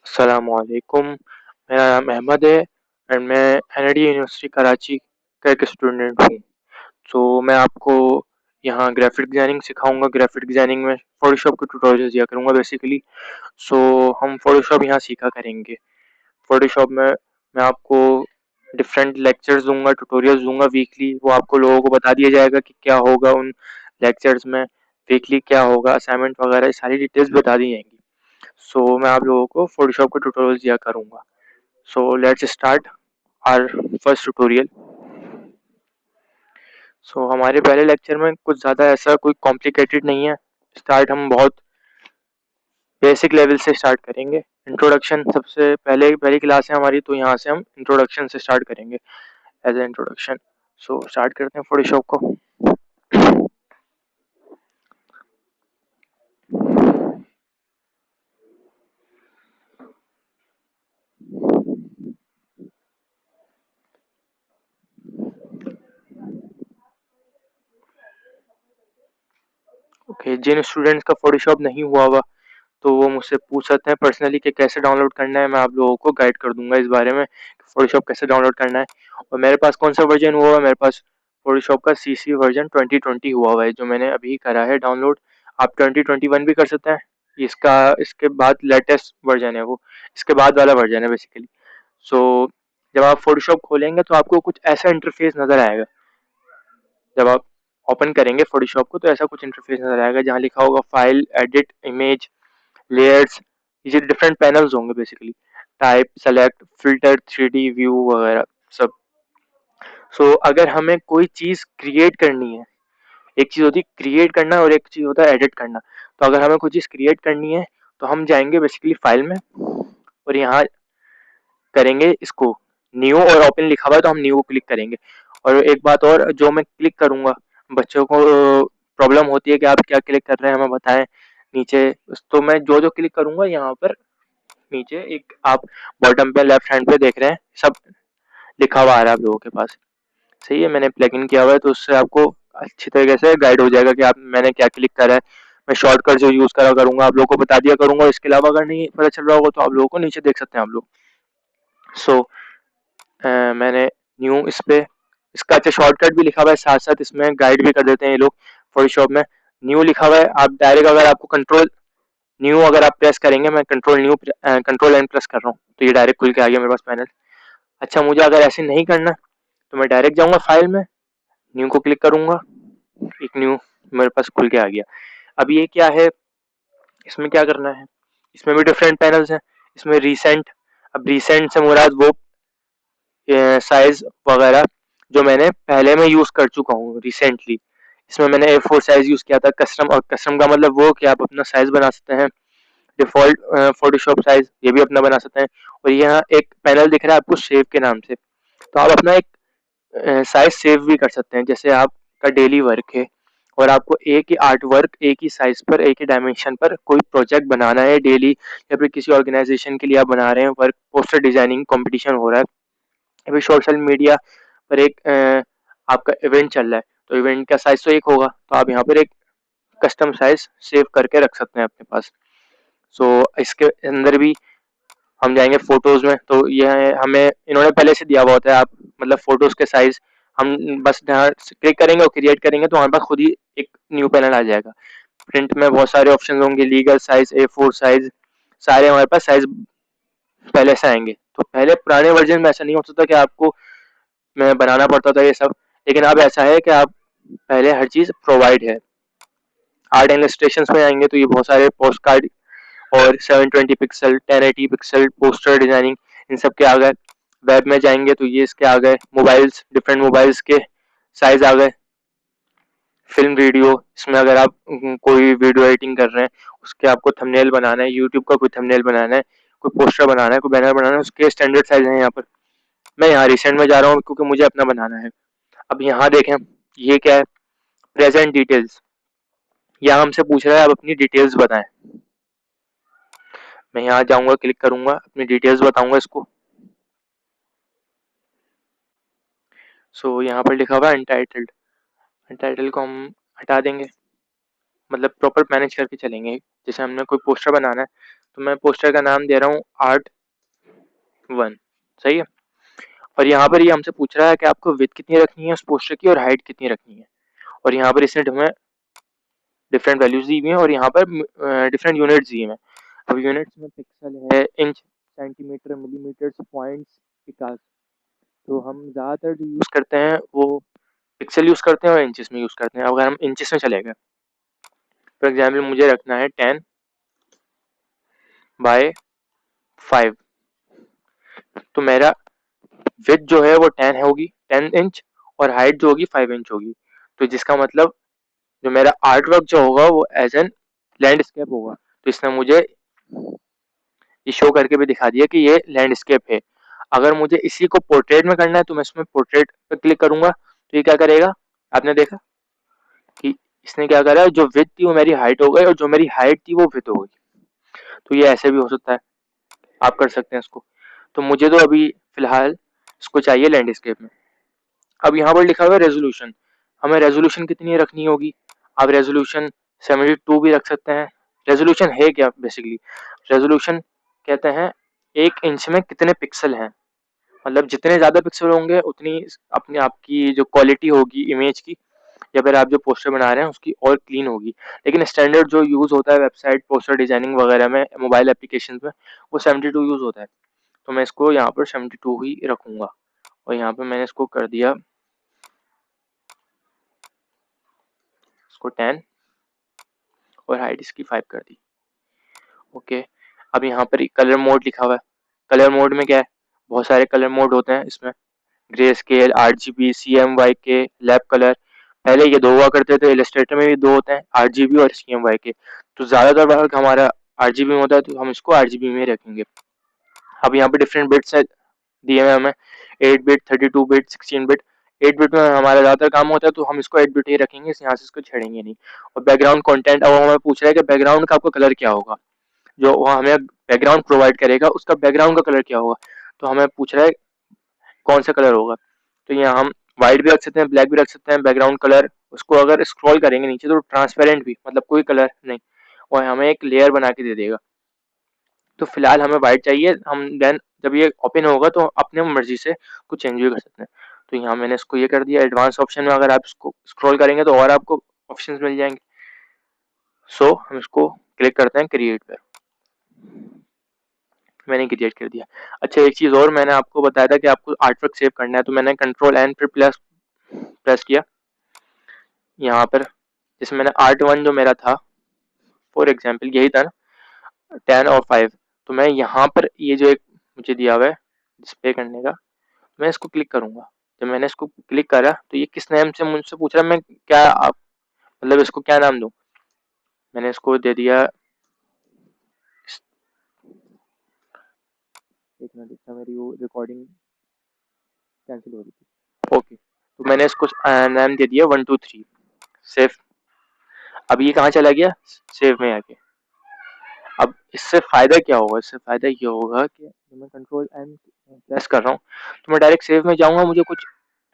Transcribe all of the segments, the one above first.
अस्सलामुअलैकुम। मेरा नाम अहमद है एंड मैं एनआईटी यूनिवर्सिटी कराची का एक स्टूडेंट हूँ। मैं आपको यहाँ ग्राफिक डिज़ाइनिंग सिखाऊँगा। ग्राफिक डिज़ाइनिंग में फ़ोटोशॉप के ट्यूटोरियल्स दिया करूँगा बेसिकली। हम फ़ोटोशॉप यहाँ सीखा करेंगे। फ़ोटोशॉप में मैं आपको डिफरेंट लेक्चर्स दूँगा, ट्यूटोरियल्स दूँगा वीकली। वो आपको लोगों को बता दिया जाएगा कि क्या होगा उन लेक्चर्स में, वीकली क्या होगा, असाइनमेंट वगैरह सारी डिटेल्स बता दी जाएँगी। मैं आप लोगों को फ़ोटोशॉप का ट्यूटोरियल दिया करूँगा। Let's start our first tutorial. हमारे पहले लेक्चर में कुछ ज़्यादा ऐसा कोई कॉम्प्लिकेटेड नहीं है। स्टार्ट हम बहुत बेसिक लेवल से स्टार्ट करेंगे। इंट्रोडक्शन सबसे पहले पहली क्लास है हमारी, तो यहाँ से हम इंट्रोडक्शन से स्टार्ट करेंगे एज ए इंट्रोडक्शन। स्टार्ट करते हैं फोटोशॉप को। ओके, जिन स्टूडेंट्स का फोटोशॉप नहीं हुआ हुआ तो वो मुझसे पूछ सकते हैं पर्सनली कि कैसे डाउनलोड करना है। मैं आप लोगों को गाइड कर दूंगा इस बारे में, फोटोशॉप कैसे डाउनलोड करना है। और मेरे पास कौन सा वर्जन हुआ है, मेरे पास फोटोशॉप का सीसी वर्जन 2020 हुआ हुआ है जो मैंने अभी करा है डाउनलोड। आप 2021 भी कर सकते हैं। इसके बाद लेटेस्ट वर्जन है वो, इसके बाद वाला वर्जन है बेसिकली। सो जब आप फोटोशॉप खोलेंगे तो आपको कुछ ऐसा इंटरफेस नजर आएगा। जब आप ओपन करेंगे फोटोशॉप को तो ऐसा कुछ इंटरफेस नजर आएगा जहाँ लिखा होगा फाइल, एडिट, इमेज, लेयर्स। ये डिफरेंट पैनल्स होंगे basically. Type, select, filter, 3D view वगैरह सब। अगर हमें कोई चीज क्रिएट करनी है, एक चीज होती है क्रिएट करना और एक चीज होता है एडिट करना। तो अगर हमें कोई चीज क्रिएट करनी है तो हम जाएंगे बेसिकली फाइल में और यहाँ करेंगे इसको न्यू, और ओपन लिखा हुआ है तो हम न्यू को क्लिक करेंगे। और एक बात और, जो मैं क्लिक करूंगा, बच्चों को प्रॉब्लम होती है कि आप क्या क्लिक कर रहे हैं हमें बताएं नीचे। तो मैं जो जो क्लिक करूंगा यहाँ पर नीचे एक आप बॉटम पे लेफ्ट हैंड पे देख रहे हैं सब लिखा हुआ आ रहा है आप लोगों के पास। सही है, मैंने प्लगइन किया हुआ है तो उससे आपको अच्छी तरीके से गाइड हो जाएगा कि आप मैंने क्या क्लिक करा है। मैं शॉर्टकट जो यूज करा करूंगा आप लोगों को बता दिया करूंगा। इसके अलावा अगर नहीं पता चल रहा होगा तो आप लोगों को नीचे देख सकते हैं आप लोग। सो मैंने न्यू इस पे, इसका अच्छा शॉर्टकट भी लिखा हुआ है, साथ साथ इसमें गाइड भी कर देते हैं ये लोग फोटोशॉप में। न्यू लिखा हुआ है, आप डायरेक्ट अगर आपको कंट्रोल न्यू अगर आप प्रेस करेंगे, मैं कंट्रोल एन प्रेस कर रहा हूँ तो ये डायरेक्ट खुल के आ गया मेरे पास पैनल। अच्छा, मुझे अगर ऐसे नहीं करना तो मैं डायरेक्ट जाऊंगा फाइल में, न्यू को क्लिक करूंगा, एक न्यू मेरे पास खुल के आ गया। अब ये क्या है, इसमें क्या करना है, इसमें भी डिफरेंट पैनल्स हैं। इसमें रिसेंट, अब रिसेंट से मुराद वो साइज वगैरह जो मैंने पहले में यूज कर चुका हूँ रिसेंटली। इसमें मैंने A4 साइज यूज किया था कस्टम, और कस्टम का मतलब वो कि आप अपना साइज बना सकते हैं। डिफॉल्ट फोटोशॉप साइज ये भी अपना बना सकते हैं। और यहाँ एक पैनल दिख रहा है आपको सेव के नाम से, तो आप अपना एक साइज सेव भी कर सकते हैं। जैसे आपका डेली वर्क है और आपको एक ही आर्ट वर्क, एक ही साइज पर, एक ही डायमेंशन पर कोई प्रोजेक्ट बनाना है डेली, या फिर किसी ऑर्गेनाइजेशन के लिए आप बना रहे हैं वर्क, पोस्टर डिजाइनिंग कंपटीशन हो रहा है, या फिर सोशल मीडिया पर एक आपका इवेंट चल रहा है, तो इवेंट का साइज तो एक होगा, तो आप यहाँ पर एक कस्टम साइज सेव करके रख सकते हैं अपने पास। इसके अंदर भी हम जाएंगे फोटोज में, तो यह हमें इन्होंने पहले से दिया हुआ होता है। आप मतलब फोटोज के साइज हम बस यहाँ क्लिक करेंगे और क्रिएट करेंगे तो हमारे पास खुद ही एक न्यू पैनल आ जाएगा। प्रिंट में बहुत सारे ऑप्शन होंगे, लीगल साइज, A4 साइज, सारे हमारे पास साइज पहले से आएंगे। तो पहले पुराने वर्जन में ऐसा नहीं होता था कि आपको मैं बनाना पड़ता था ये सब, लेकिन अब ऐसा है कि आप पहले हर चीज प्रोवाइड है। आर्ट एंड इलस्ट्रेशन में आएंगे तो ये बहुत सारे पोस्ट कार्ड और 720 पिक्सल, 1080 पिक्सल पोस्टर डिजाइनिंग इन सब के आ गए। वेब में जाएंगे तो ये इसके आ गए। मोबाइल्स, डिफरेंट मोबाइल्स के साइज आ गए। फिल्म वीडियो, इसमें अगर आप कोई वीडियो एडिटिंग कर रहे हैं, उसके आपको थंबनेल बनाना है, यूट्यूब का कोई थंबनेल बनाना है, कोई पोस्टर बनाना है, कोई बैनर बनाना है, उसके स्टैंडर्ड साइज है यहाँ पर। मैं यहाँ रिसेंट में जा रहा हूँ क्योंकि मुझे अपना बनाना है। अब यहाँ देखें, ये क्या है, प्रेजेंट डिटेल्स। यहाँ हमसे पूछ रहा है आप अपनी डिटेल्स बताएं। मैं यहाँ जाऊंगा, क्लिक करूंगा, अपनी डिटेल्स बताऊंगा इसको। यहाँ पर लिखा हुआ है अनटाइटल्ड। अनटाइटल्ड को हम हटा देंगे, मतलब प्रॉपर मैनेज करके चलेंगे। जैसे हमने कोई पोस्टर बनाना है तो मैं पोस्टर का नाम दे रहा हूँ आर्ट 1। सही है। और यहाँ पर ये हमसे पूछ रहा है कि आपको विड्थ कितनी रखनी है उस पोस्टर की और हाइट कितनी रखनी है। और यहाँ पर इसने हमें डिफरेंट वैल्यूज दी हुई हैं और यहाँ पर डिफरेंट यूनिट्स दिए हैं। अब यूनिट्स में पिक्सल है, इंच, सेंटीमीटर, मिलीमीटर, पॉइंट्स, इकास। तो हम ज़्यादातर जो यूज़ करते हैं वो पिक्सल यूज़ करते हैं और इंचेस में यूज़ करते हैं। अगर हम इंचेस में चले गए, फॉर एग्जाम्पल मुझे रखना है 10/5, तो मेरा विड्थ जो है वो 10 होगी, 10 इंच, और हाइट जो होगी 5 इंच होगी। तो जिसका मतलब जो मेरा आर्ट वर्क जो होगा वो एज एन लैंडस्केप होगा। तो इसने मुझे ये शो करके भी दिखा दिया कि ये लैंडस्केप है। अगर मुझे इसी को पोर्ट्रेट में करना है तो मैं इसमें पोर्ट्रेट पर क्लिक करूंगा, तो ये क्या करेगा, आपने देखा कि इसने क्या करा, जो विड्थ थी वो मेरी हाइट हो गई और जो मेरी हाइट थी वो विड्थ हो गई। तो ये ऐसे भी हो सकता है, आप कर सकते हैं इसको। तो मुझे तो अभी फिलहाल इसको चाहिए लैंडस्केप में। अब यहाँ पर लिखा हुआ है रेजोल्यूशन, हमें रेजोल्यूशन कितनी रखनी होगी। आप रेजोल्यूशन 72 भी रख सकते हैं। रेजोल्यूशन है क्या, बेसिकली रेजोल्यूशन कहते हैं 1 इंच में कितने पिक्सल हैं। मतलब जितने ज्यादा पिक्सल होंगे उतनी अपने आपकी जो क्वालिटी होगी इमेज की, या फिर आप जो पोस्टर बना रहे हैं उसकी और क्लीन होगी। लेकिन स्टैंडर्ड जो यूज होता है वेबसाइट पोस्टर डिजाइनिंग वगैरह में, मोबाइल एप्लीकेशन में, वो 72 यूज होता है। तो मैं इसको यहाँ पर 72 ही रखूंगा। और यहाँ पे मैंने इसको कर दिया, इसको 10 और हाइट इसकी 5 कर दी। ओके। अब यहाँ पर कलर मोड लिखा हुआ है। कलर मोड में क्या है, बहुत सारे कलर मोड होते हैं इसमें, grey scale, RGB, CMYK, lab colour. पहले ये 2 हुआ करते थे, इलस्ट्रेटर में भी 2 होते हैं, RGB और CMYK। तो ज्यादातर वर्क हमारा RGB में होता है तो हम इसको RGB में रखेंगे। अब यहाँ पे डिफरेंट बिट्स दिए हुए हमें, 8 बिट, 32 बिट, 16 बिट। 8 बिट में हमारा ज्यादातर काम होता है तो हम इसको 8 बिट ही रखेंगे, यहाँ से इसको छेड़ेंगे नहीं। और बैकग्राउंड कंटेंट, अब हमें पूछ रहा है कि बैकग्राउंड का आपका कलर क्या होगा, जो हमें बैकग्राउंड प्रोवाइड करेगा उसका बैकग्राउंड का कलर क्या होगा। तो हमें पूछ रहा है कौन सा कलर होगा। तो यहाँ हम व्हाइट भी रख सकते हैं, ब्लैक भी रख सकते हैं बैकग्राउंड कलर। उसको अगर स्क्रॉल करेंगे नीचे तो ट्रांसपेरेंट भी, मतलब कोई कलर नहीं, और हमें एक लेयर बना के दे देगा। तो फिलहाल हमें व्हाइट चाहिए, हम देन जब ये ओपन होगा तो अपने मर्जी से कुछ चेंज भी कर सकते हैं। तो यहाँ मैंने इसको ये कर दिया। एडवांस ऑप्शन में अगर आप इसको स्क्रॉल करेंगे तो और आपको ऑप्शंस मिल जाएंगे। सो हम इसको क्लिक करते हैं क्रिएट पर। मैंने क्रिएट कर दिया। अच्छा, एक चीज़ और, मैंने आपको बताया था कि आपको आर्टवर्क सेव करना है, तो मैंने Ctrl+N फिर प्लस प्रेस किया यहाँ पर। जिसमें मैंने आर्ट 1 जो मेरा था, फॉर एग्जाम्पल यही था ना, 10 और 5। तो मैं यहाँ पर ये जो एक मुझे दिया हुआ है डिस्प्ले करने का, मैं इसको क्लिक करूंगा। जब मैंने इसको क्लिक करा तो ये किस नेम से मुझसे पूछ रहा है, मैं क्या आप मतलब इसको क्या नाम दूं। मैंने इसको दे दिया, एक मिनट, इसका मेरी वो रिकॉर्डिंग कैंसिल हो रही थी। ओके, तो मैंने इसको नाम दे दिया 1 2 3 सेव। अब ये कहाँ चला गया, सेव में आके। अब इससे फायदा क्या होगा, इससे फायदा ये होगा कि जब मैं Ctrl+N प्रेस कर रहा हूँ तो मैं डायरेक्ट सेव में जाऊंगा, मुझे कुछ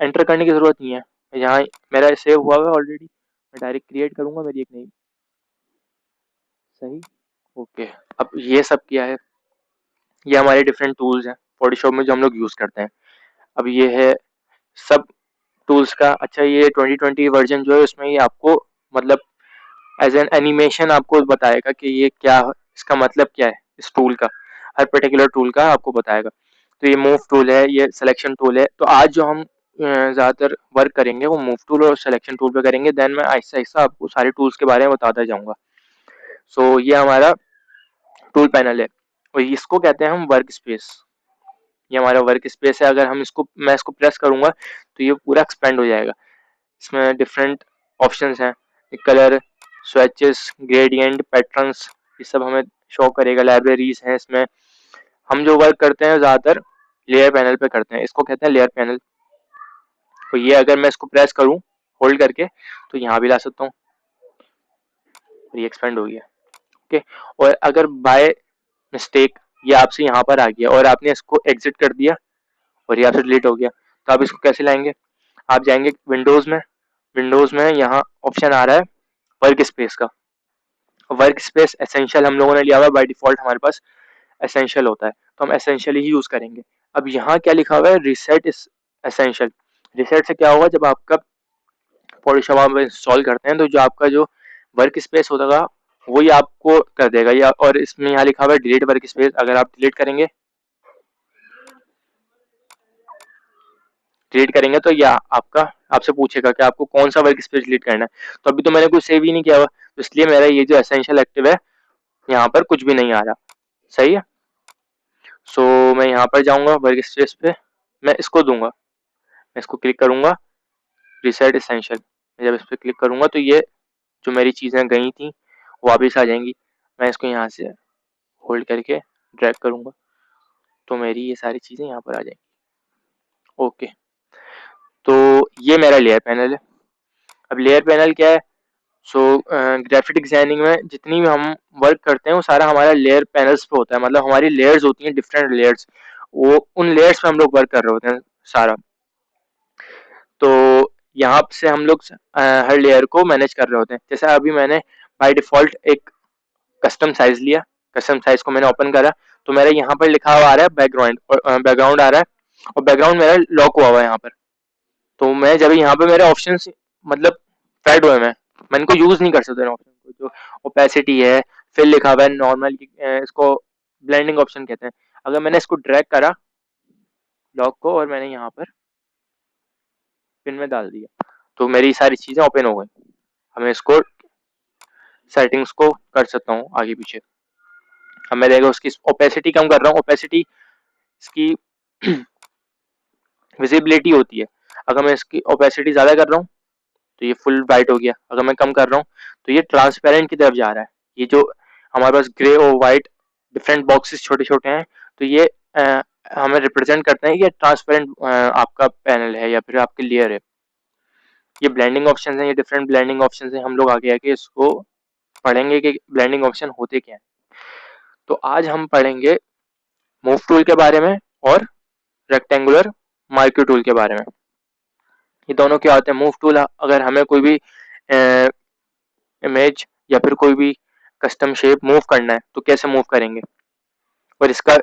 एंटर करने की जरूरत नहीं है। यहाँ मेरा सेव हुआ है ऑलरेडी, मैं डायरेक्ट क्रिएट करूंगा मेरी एक नई। सही। ओके। अब ये सब क्या है, ये हमारे डिफरेंट टूल्स हैं फोटोशॉप में जो हम लोग यूज करते हैं। अब ये है सब टूल्स का। अच्छा, ये 2020 वर्जन जो है उसमें ये आपको मतलब एज एन एनिमेशन आपको बताएगा कि ये क्या, इसका मतलब क्या है, इस टूल का, हर पर्टिकुलर टूल का आपको बताएगा। तो ये मूव टूल है, ये सिलेक्शन टूल है। तो आज जो हम ज़्यादातर वर्क करेंगे वो मूव टूल और सिलेक्शन टूल पे करेंगे। देन मैं आहिस्ता आहिस्ता आपको सारे टूल्स के बारे में बताता जाऊंगा। सो ये हमारा टूल पैनल है और इसको कहते हैं हम वर्क स्पेस। ये हमारा वर्क स्पेस है। अगर हम इसको, मैं इसको प्रेस करूंगा तो ये पूरा एक्सपेंड हो जाएगा। इसमें डिफरेंट ऑप्शंस हैं, कलर, स्वेचेस, ग्रेडियंट, पैटर्न्स, ये सब हमें शो करेगा। लाइब्रेरीज हैं इसमें। हम जो वर्क करते हैं ज़्यादातर लेयर पैनल पे करते हैं, इसको कहते हैं लेयर पैनल। तो ये अगर मैं इसको प्रेस करूं होल्ड करके तो यहाँ भी ला सकता हूँ, ये एक्सपेंड हो गया। ओके। और अगर बाय मिस्टेक ये आपसे यहाँ पर आ गया और आपने इसको एग्जिट कर दिया और ये आपसे डिलीट हो गया, तो आप इसको कैसे लाएंगे, आप जाएंगे विंडोज में। विंडोज में यहाँ ऑप्शन आ रहा है वर्क स्पेस का, वर्क स्पेस एसेंशियल हम लोगों ने लिया हुआ है, बाय डिफॉल्ट हमारे पास एसेंशियल होता है, तो हम एसेंशियल ही यूज करेंगे। अब यहाँ क्या लिखा हुआ है, रिसेट इस एसेंशियल। रिसेट से क्या होगा, जब आपका फोटोशॉप आप इंस्टॉल करते हैं तो जो आपका जो वर्क स्पेस होगा वही आपको कर देगा। या और इसमें यहाँ लिखा हुआ है डिलीट वर्क स्पेस, अगर आप डिलीट करेंगे तो या आपका आपसे पूछेगा कि आपको कौन सा वर्क स्पेस डिलीट करना है। तो अभी तो मैंने कुछ सेव ही नहीं किया हुआ, तो इसलिए मेरा ये जो एसेंशियल एक्टिव है यहाँ पर कुछ भी नहीं आ रहा। सही है। सो मैं यहाँ पर जाऊंगा वर्क स्पेस पे, मैं इसको दूंगा, मैं इसको क्लिक करूंगा रिसेट एसेंशियल। जब इस पर क्लिक करूंगा तो ये जो मेरी चीज़ें गई थी वो वापस आ जाएंगी। मैं इसको यहाँ से होल्ड करके ड्रैग करूंगा तो मेरी ये सारी चीज़ें यहाँ पर आ जाएंगी। ओके, तो ये मेरा लेयर पैनल है। अब लेयर पैनल क्या है, सो ग्राफिक डिजाइनिंग में जितनी भी हम वर्क करते हैं वो सारा हमारा लेयर पैनल्स पे होता है, मतलब हमारी लेयर्स होती हैं, डिफरेंट लेयर्स, वो उन लेयर्स पे हम लोग वर्क कर रहे होते हैं सारा। तो यहाँ से हम लोग हर लेयर को मैनेज कर रहे होते हैं। जैसे अभी मैंने बाय डिफॉल्ट एक कस्टम साइज लिया, कस्टम साइज को मैंने ओपन करा, तो मेरा यहाँ पर लिखा हुआ आ रहा है बैकग्राउंड, और बैकग्राउंड आ रहा है, और बैकग्राउंड मेरा लॉक हुआ हुआ है यहाँ पर। तो मैं जब यहाँ पे मेरे ऑप्शन मतलब फेड हुए मैं इनको यूज नहीं कर सकता ऑप्शन को। जो ओपेसिटी है, फिल लिखा हुआ है नॉर्मल, इसको ब्लेंडिंग ऑप्शन कहते हैं। अगर मैंने इसको ड्रैग करा लॉक को और मैंने यहाँ पर पिन में डाल दिया तो मेरी सारी चीजें ओपन हो गई। हमें इसको सेटिंग्स को कर सकता हूँ आगे पीछे। अब मैं देखो उसकी ओपेसिटी कम कर रहा हूँ, ओपेसिटी इसकी विजिबिलिटी होती है। अगर मैं इसकी ओपेसिटी ज्यादा कर रहा हूँ तो ये फुल वाइट हो गया, अगर मैं कम कर रहा हूँ तो ये ट्रांसपेरेंट की तरफ जा रहा है। ये जो हमारे पास ग्रे और वाइट डिफरेंट बॉक्सेस छोटे छोटे हैं, तो ये हमें रिप्रेजेंट करते हैं कि ये ट्रांसपेरेंट आपका पैनल है या फिर आपकी लेयर है। ये ब्लेंडिंग ऑप्शन है, ये डिफरेंट ब्लेंडिंग ऑप्शन है, हम लोग आगे आके इसको पढ़ेंगे कि ब्लेंडिंग ऑप्शन होते क्या है। तो आज हम पढ़ेंगे मूव टूल के बारे में और रेक्टेंगुलर मार्क्यू टूल के बारे में। ये दोनों क्या होते हैं। मूव टूल, अगर हमें कोई भी इमेज या फिर कोई भी कस्टम शेप मूव करना है तो कैसे मूव करेंगे, और इसका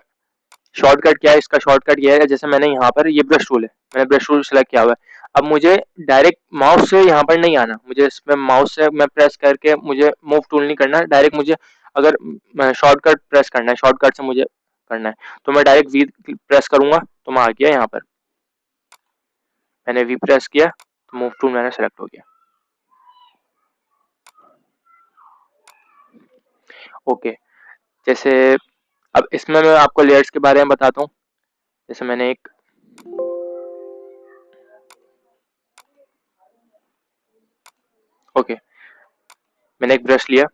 शॉर्टकट क्या है। इसका शॉर्टकट ये है, जैसे मैंने यहाँ पर ये ब्रश टूल है, मैंने ब्रश टूल सेलेक्ट किया हुआ है। अब मुझे डायरेक्ट माउस से यहाँ पर नहीं आना, मुझे इसमें माउस से मैं प्रेस करके मुझे मूव टूल नहीं करना, डायरेक्ट मुझे अगर शॉर्टकट प्रेस करना है, शॉर्टकट से मुझे करना है, तो मैं डायरेक्ट वी प्रेस करूंगा तो मैं आ गया यहाँ पर। मैंने वी प्रेस किया तो मूव टूल मैंने सेलेक्ट हो गया। ओके, जैसे अब इसमें मैं आपको लेयर्स के बारे में बताता हूँ। जैसे मैंने एक ओके मैंने एक ब्रश लिया,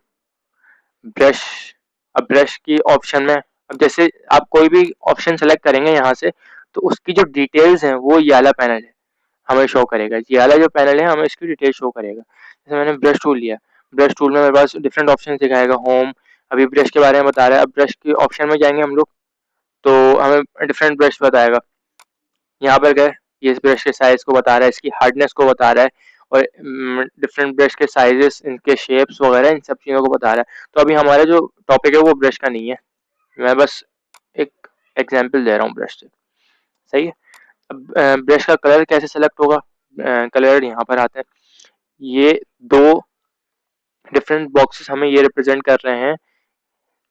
ब्रश, अब ब्रश की ऑप्शन में, अब जैसे आप कोई भी ऑप्शन सेलेक्ट करेंगे यहाँ से तो उसकी जो डिटेल्स हैं वो ये वाला पैनल है हमें शो करेगा। ये वाला जो पैनल है हमें इसकी डिटेल शो करेगा। जैसे मैंने ब्रश टूल लिया, ब्रश टूल में मेरे पास डिफरेंट ऑप्शन दिखाएगा, होम, अभी ब्रश के बारे में बता रहा है। अब ब्रश के ऑप्शन में जाएंगे हम लोग तो हमें डिफरेंट ब्रश बताएगा। यहाँ पर गए, ये इस ब्रश के साइज को बता रहा है, इसकी हार्डनेस को बता रहा है, और डिफरेंट ब्रश के साइजेस, इनके शेप्स वगैरह, इन सब चीज़ों को बता रहा है। तो अभी हमारा जो टॉपिक है वो ब्रश का नहीं है, मैं बस एक एग्जांपल दे रहा हूँ ब्रश से। सही है। अब ब्रश का कलर कैसे सेलेक्ट होगा, कलर यहाँ पर आता है। ये दो डिफरेंट बॉक्सेस हमें ये रिप्रेजेंट कर रहे हैं।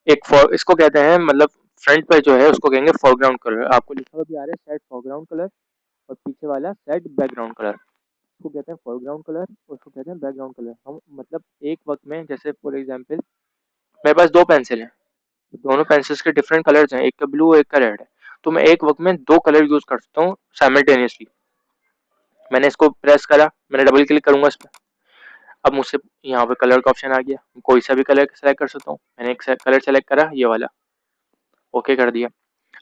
एक फॉर, इसको कहते हैं मतलब फ्रंट पर जो है उसको कहेंगे फोरग्राउंड कलर, आपको लिखा हुआ भी आ रहा है सेट फोरग्राउंड कलर, और पीछे वाला सेट बैकग्राउंड कलर। उसको कहते हैं फोरग्राउंड कलर और उसको कहते हैं बैकग्राउंड कलर। हम मतलब एक वक्त में, जैसे फॉर एग्जांपल मेरे पास दो पेंसिल हैं, दोनों पेंसिल्स के डिफरेंट कलर्स हैं, एक का ब्लू एक का रेड है, तो मैं एक वक्त में दो कलर यूज कर सकता हूँ साइमल्टेनियसली। मैंने इसको प्रेस करा, मैंने डबल क्लिक करूंगा इस पर, अब मुझसे यहाँ पे कलर का ऑप्शन आ गया, कोई सा भी कलर सेलेक्ट कर सकता हूँ। मैंने एक कलर सेलेक्ट करा, ये वाला, ओके कर दिया।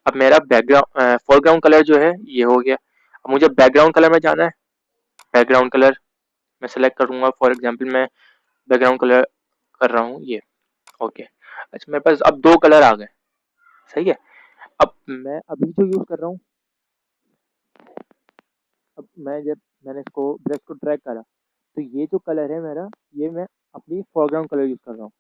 अब मेरा बैकग्राउंड फोरग्राउंड कलर जो है ये हो गया। अब मुझे बैकग्राउंड कलर में जाना है, बैकग्राउंड कलर मैं सेलेक्ट करूंगा, फॉर एग्जांपल मैं बैकग्राउंड कलर कर रहा हूँ ये, ओके। अच्छा, मेरे पास अब दो कलर आ गए। सही है। अब मैं अभी जो यूज कर रहा हूँ, अब मैं जब मैंने इसको ब्रश को ड्रैग करा तो ये जो कलर है मेरा, ये मैं अपनी फोरग्राउंड कलर यूज कर रहा हूँ।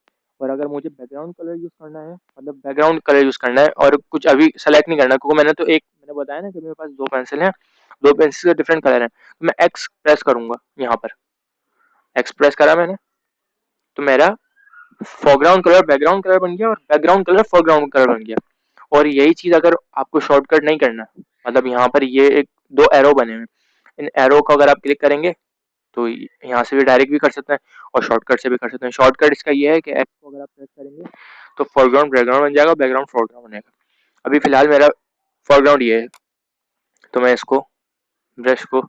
और अगर मुझे बैकग्राउंड कलर यूज करना है, मतलब बैकग्राउंड कलर यूज करना है और कुछ अभी सेलेक्ट नहीं करना, क्योंकि मैंने बताया ना कि मेरे पास दो पेंसिल हैं, दो पेंसिल के डिफरेंट कलर हैं, तो मैं एक्स प्रेस करूंगा, यहाँ पर एक्स प्रेस करा मैंने, तो मेरा फोरग्राउंड कलर बैकग्राउंड कलर बन गया और बैकग्राउंड कलर फोरग्राउंड कलर बन गया। और यही चीज अगर आपको शॉर्टकट नहीं करना, मतलब यहाँ पर ये एक दो एरो बने हुए, इन एरो को अगर आप क्लिक करेंगे तो यहाँ से भी डायरेक्ट भी कर सकते हैं और शॉर्टकट से भी कर सकते हैं। शॉर्टकट इसका ये है कि एक्स को अगर आप प्रेस करेंगे तो फोरग्राउंड बैकग्राउंड बन जाएगा, बैकग्राउंड फोरग्राउंड बनेगा। अभी फिलहाल मेरा फोरग्राउंड ये है, तो मैं इसको ब्रश को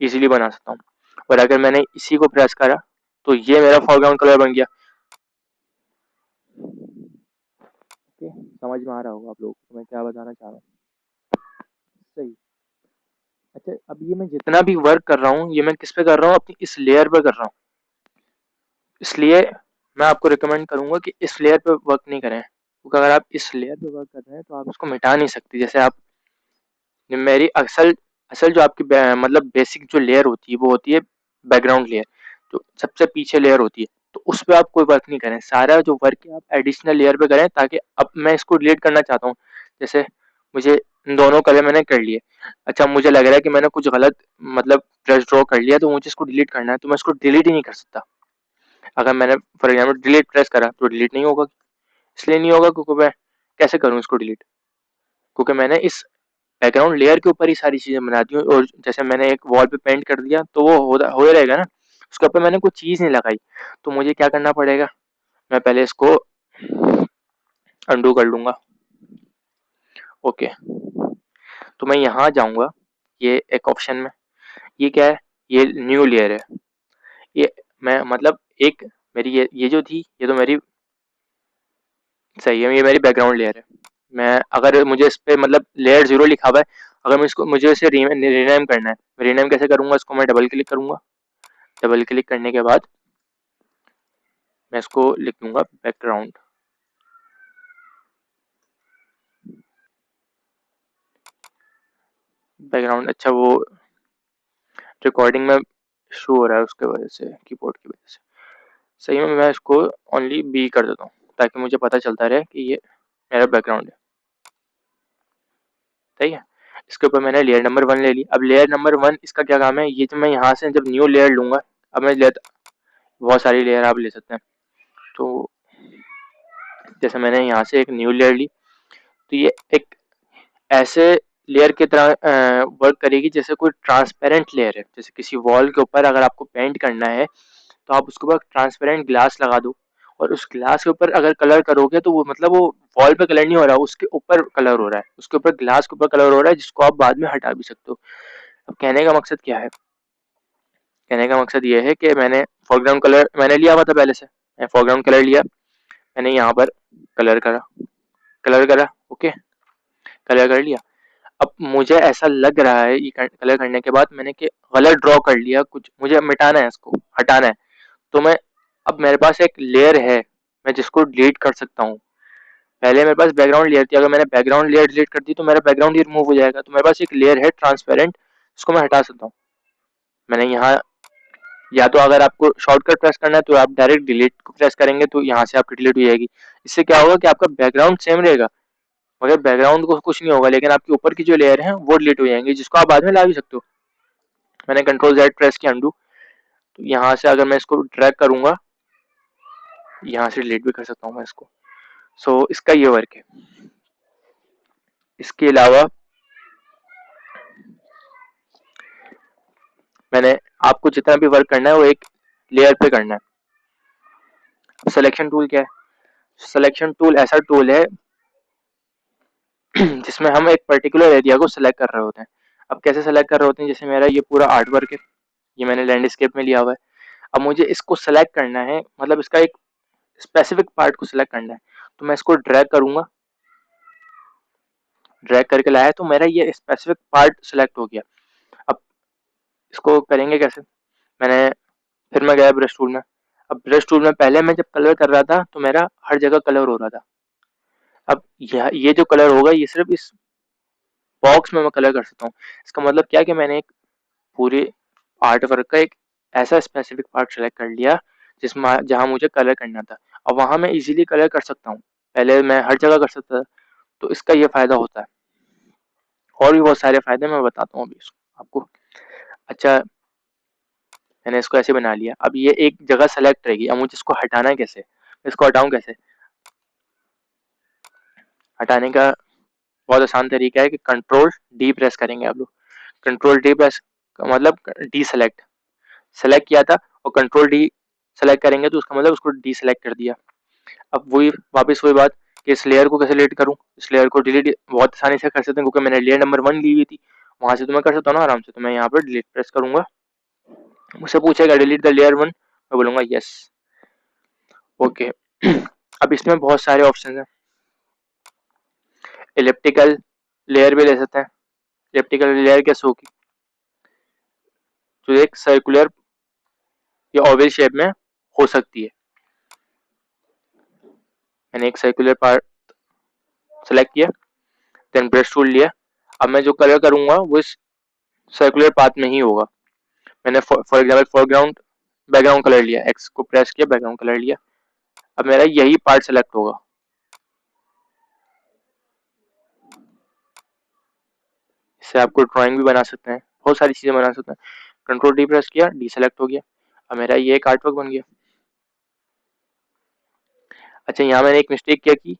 इजीली बना सकता हूँ। और अगर मैंने इसी को प्रेस करा तो ये मेरा फोरग्राउंड कलर बन गया। ओके, समझ में आ रहा होगा आप लोगों को मैं क्या बताना चाह रहा हूँ। सही। अच्छा, अब ये मैं जितना भी वर्क कर रहा हूँ ये मैं किस पे कर रहा हूँ, अपनी इस लेयर पे कर रहा हूँ, इसलिए मैं आपको रिकमेंड करूंगा कि इस लेयर पे वर्क नहीं करें, क्योंकि अगर आप इस लेयर पे वर्क कर रहे हैं तो आप उसको मिटा नहीं सकते। जैसे आप मेरी असल असल जो आपकी मतलब बेसिक जो लेयर होती है वो होती है बैकग्राउंड लेयर, जो सबसे पीछे लेयर होती है, तो उस पर आप कोई वर्क नहीं करें, सारा जो वर्क है आप एडिशनल लेयर पे करें। ताकि अब मैं इसको डिलीट करना चाहता हूँ, जैसे मुझे इन दोनों कलर मैंने कर लिए, अच्छा मुझे लग रहा है कि मैंने कुछ गलत मतलब ब्रश ड्रॉ कर लिया, तो मुझे इसको डिलीट करना है, तो मैं इसको डिलीट ही नहीं कर सकता। अगर मैंने फॉर एग्जाम्पल डिलीट प्रेस करा तो डिलीट नहीं होगा, इसलिए नहीं होगा क्योंकि मैं कैसे करूँ इसको डिलीट, क्योंकि मैंने इस बैकग्राउंड लेयर के ऊपर ही सारी चीजें बना दी हूँ। और जैसे मैंने एक वॉल पे पेंट कर दिया तो वो हो रहेगा ना, उसके ऊपर मैंने कोई चीज नहीं लगाई, तो मुझे क्या करना पड़ेगा, मैं पहले इसको अंडू कर लूंगा। ओके, तो मैं यहाँ जाऊंगा, ये एक ऑप्शन में, ये क्या है, ये न्यू लेयर है, ये मैं मतलब एक मेरी ये जो थी ये तो मेरी सही है, ये मेरी बैकग्राउंड लेयर है। मैं अगर मुझे इस पे मतलब लेयर जीरो लिखा हुआ है, अगर मैं इसको मुझे इसे रीनेम करना है, मैं रीनेम कैसे करूंगा, इसको मैं डबल क्लिक करूंगा, डबल क्लिक करने के बाद मैं इसको लिख दूंगा बैकग्राउंड। बैकग्राउंड, अच्छा वो रिकॉर्डिंग में शो हो रहा है उसके वजह से, कीबोर्ड की वजह से। सही में मैं इसको ओनली बी कर देता हूँ ताकि मुझे पता चलता रहे कि ये मेरा बैकग्राउंड है। सही है, इसके ऊपर मैंने लेयर नंबर 1 ले ली। अब लेयर नंबर 1 इसका क्या काम है, ये जो मैं यहाँ से जब न्यू लेयर लूंगा, अब मैं लेता बहुत सारी लेयर आप ले सकते हैं, तो जैसे मैंने यहाँ से एक न्यू लेयर ली, तो ये एक ऐसे लेयर की तरह वर्क करेगी जैसे कोई ट्रांसपेरेंट लेयर है। जैसे किसी वॉल के ऊपर अगर आपको पेंट करना है तो आप उसके ऊपर ट्रांसपेरेंट ग्लास लगा दो, और उस ग्लास के ऊपर अगर कलर करोगे तो वो मतलब वो वॉल पे कलर नहीं हो रहा, उसके ऊपर कलर हो रहा है, उसके ऊपर ग्लास के ऊपर कलर हो रहा है, जिसको आप बाद में हटा भी सकते हो। अब कहने का मकसद क्या है, कहने का मकसद ये है कि मैंने फोरग्राउंड कलर मैंने लिया हुआ था पहले से, मैं फोरग्राउंड कलर लिया, मैंने यहाँ पर कलर करा, कलर करा, ओके, कलर कर लिया। अब मुझे ऐसा लग रहा है ये कलर करने के बाद मैंने कि गलत ड्रॉ कर लिया, कुछ मुझे मिटाना है, इसको हटाना है, तो मैं अब मेरे पास एक लेयर है मैं जिसको डिलीट कर सकता हूँ। पहले मेरे पास बैकग्राउंड लेयर थी, अगर मैंने बैकग्राउंड लेयर डिलीट कर दी तो मेरा बैकग्राउंड ही रिमूव हो जाएगा, तो मेरे पास एक लेयर है ट्रांसपेरेंट, इसको मैं हटा सकता हूँ। मैंने यहाँ, या तो अगर आपको शॉर्टकट प्रेस करना है तो आप डायरेक्ट डिलीट को प्रेस करेंगे तो यहाँ से आपकी डिलीट हो जाएगी। इससे क्या होगा कि आपका बैकग्राउंड सेम रहेगा, मगर बैकग्राउंड को कुछ नहीं होगा, लेकिन आपके ऊपर की जो लेयर है वो डिलीट हो जाएंगी, जिसको आप बाद में ला भी सकते हो। मैंने कंट्रोल जेड प्रेस किया अंडू, तो यहाँ से अगर मैं इसको ड्रैग करूंगा यहाँ से डिलीट भी कर सकता हूँ मैं इसको। सो इसका ये वर्क है। इसके अलावा मैंने आपको जितना भी वर्क करना है वो एक लेयर पे करना है। सिलेक्शन टूल क्या है, सिलेक्शन टूल ऐसा टूल है जिसमें हम एक पर्टिकुलर एरिया को सिलेक्ट कर रहे होते हैं। अब कैसे सिलेक्ट कर रहे होते हैं, जैसे मेरा ये पूरा आर्ट वर्क है, ये मैंने लैंडस्केप में लिया हुआ है, अब मुझे इसको सेलेक्ट करना है, मतलब इसका एक स्पेसिफिक पार्ट को सिलेक्ट करना है, तो मैं इसको ड्रैग करूंगा, ड्रैग करके लाया तो मेरा ये स्पेसिफिक पार्ट सिलेक्ट हो गया। अब इसको करेंगे कैसे, मैंने फिर मैं गया ब्रश टूल में। अब ब्रश टूल में पहले मैं जब कलर कर रहा था तो मेरा हर जगह कलर हो रहा था, अब ये जो कलर होगा ये सिर्फ इस बॉक्स में मैं कलर कर सकता हूँ। इसका मतलब क्या है कि मैंने एक पूरे आर्ट वर्क का एक ऐसा स्पेसिफिक पार्ट सेलेक्ट कर लिया जिसमें जहां मुझे कलर करना था। अब वहां मैं इजीली कलर कर सकता हूँ, पहले मैं हर जगह कर सकता था, तो इसका ये फायदा होता है। और भी बहुत सारे फायदे मैं बताता हूँ अभी आपको। अच्छा, मैंने इसको ऐसे बना लिया, अब ये एक जगह सेलेक्ट रहेगी, अब मुझे इसको हटाना है कैसे, इसको हटाऊं कैसे? हटाने का बहुत आसान तरीका है कि कंट्रोल डी प्रेस करेंगे आप लोग। कंट्रोल डी प्रेस का मतलब डी सेलेक्ट, सेलेक्ट किया था और कंट्रोल डी सेलेक्ट करेंगे तो उसका मतलब उसको डी सेलेक्ट कर दिया। अब वही वापस वही बात कि इस लेयर को कैसे डिलीट करूं, इस लेयर को डिलीट बहुत आसानी से कर सकते हैं क्योंकि मैंने लेयर नंबर 1 ली हुई थी, वहां से तो मैं कर सकता हूँ ना आराम से। तो मैं यहाँ पर डिलीट प्रेस करूंगा, मुझसे पूछेगा डिलीट द लेयर 1, मैं बोलूंगा यस, ओके। अब इसमें बहुत सारे ऑप्शन हैं, इलिप्टिकल लेयर भी ले सकते हैं। इलिप्टिकल लेयर कैसे होगी, जो एक सर्कुलर या ओवल शेप में हो सकती है। मैंने एक सर्कुलर पार्ट सेलेक्ट किया, देन ब्रश टूल लिया। अब मैं जो कलर करूंगा वो इस सर्कुलर पाथ में ही होगा। मैंने for example foreground background colour लिया, एक्स को प्रेस किया, बैकग्राउंड कलर लिया। अब मेरा यही पार्ट सेलेक्ट होगा। इससे आपको ड्राइंग भी बना सकते हैं, बहुत सारी चीजें बना सकते हैं। कंट्रोल डी प्रेस किया, डी सेलेक्ट हो गया, अब मेरा ये एक आर्टवर्क बन गया। अच्छा, यहाँ मैंने एक मिस्टेक क्या की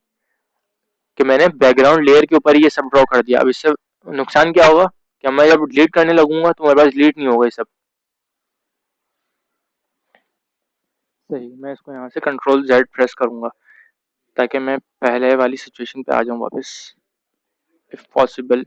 कि मैंने बैकग्राउंड लेयर के ऊपर ये सब ड्रॉ कर दिया। अब इससे नुकसान क्या होगा कि मैं जब डिलीट करने लगूंगा तो मेरे पास डिलीट नहीं होगा ये सब। सही, मैं इसको यहाँ से कंट्रोल जेड प्रेस करूंगा ताकि मैं पहले वाली सिचुएशन पे आ जाऊं वापस, इफ पॉसिबल।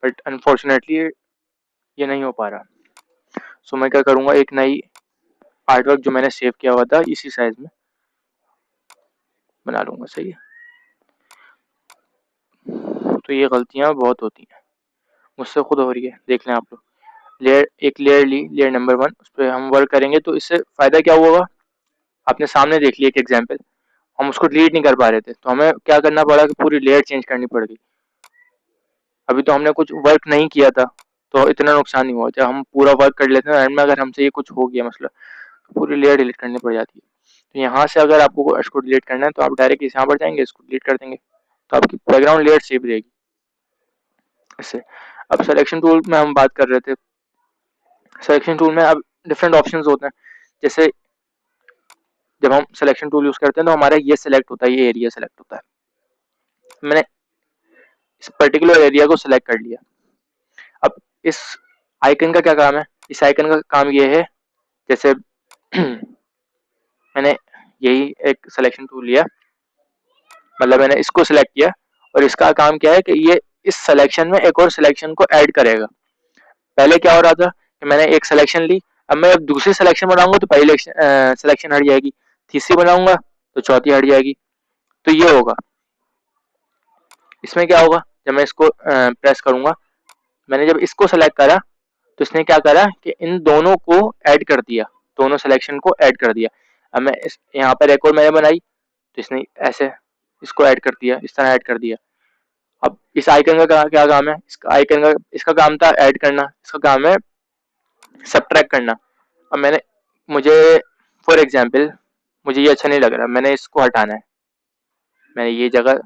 बट अनफॉर्चुनेटली ये नहीं हो पा रहा। सो मैं क्या करूंगा, एक नई आर्टवर्क जो मैंने सेव किया हुआ था इसी साइज में बना लूंगा। सही है, तो ये गलतियां बहुत होती हैं, मुझसे खुद हो रही है, देख लें आप लोग। लेयर, एक लेयर ली, लेयर नंबर 1, उस पर हम वर्क करेंगे तो इससे फायदा क्या होगा, आपने सामने देख लिया एक एग्जाम्पल। हम उसको डिलीट नहीं कर पा रहे थे तो हमें क्या करना पड़ा कि पूरी लेयर चेंज करनी पड़ गई। अभी तो हमने कुछ वर्क नहीं किया था तो इतना नुकसान नहीं हुआ, जब हम पूरा वर्क कर लेते हैं एंड में अगर हमसे ये कुछ हो गया मसला तो पूरी लेयर डिलीट करनी पड़ जाती है। तो यहाँ से अगर आपको इसको डिलीट करना है तो आप डायरेक्ट यहाँ पर जाएंगे, इसको डिलीट कर देंगे तो आपकी बैकग्राउंड लेयर सेव रहेगी इससे। अब सिलेक्शन टूल में हम बात कर रहे थे, सिलेक्शन टूल में अब डिफरेंट ऑप्शंस होते हैं। जैसे जब हम सिलेक्शन टूल यूज करते हैं तो हमारा ये सिलेक्ट होता है, ये एरिया सेलेक्ट होता है। मैंने इस पर्टिकुलर एरिया को सिलेक्ट कर लिया। अब इस आइकन का क्या काम है, इस आइकन का काम ये है, जैसे मैंने यही एक सिलेक्शन टूल लिया, मतलब मैंने इसको सिलेक्ट किया और इसका काम क्या है कि ये इस सिलेक्शन में एक और सिलेक्शन को ऐड करेगा। पहले क्या हो रहा था कि मैंने एक सिलेक्शन ली, अब मैं दूसरी सिलेक्शन बनाऊंगा तो पहली सिलेक्शन हट जाएगी, तीसरी बनाऊंगा तो चौथी हट जाएगी। तो ये होगा, इसमें क्या होगा, जब मैं इसको प्रेस करूंगा, मैंने जब इसको सेलेक्ट करा तो इसने क्या करा कि इन दोनों को ऐड कर दिया, दोनों सिलेक्शन को ऐड कर दिया। अब मैं इस यहाँ पर एक और मैंने बनाई तो इसने ऐसे इसको ऐड कर दिया, इस तरह ऐड कर दिया। अब इस आइकन का क्या काम है, इसका आइकन का, इसका काम था ऐड करना, इसका काम है सब्ट्रैक्ट करना। अब मैंने, मुझे फॉर एग्जांपल मुझे ये अच्छा नहीं लग रहा, मैंने इसको हटाना है, मैंने ये जगह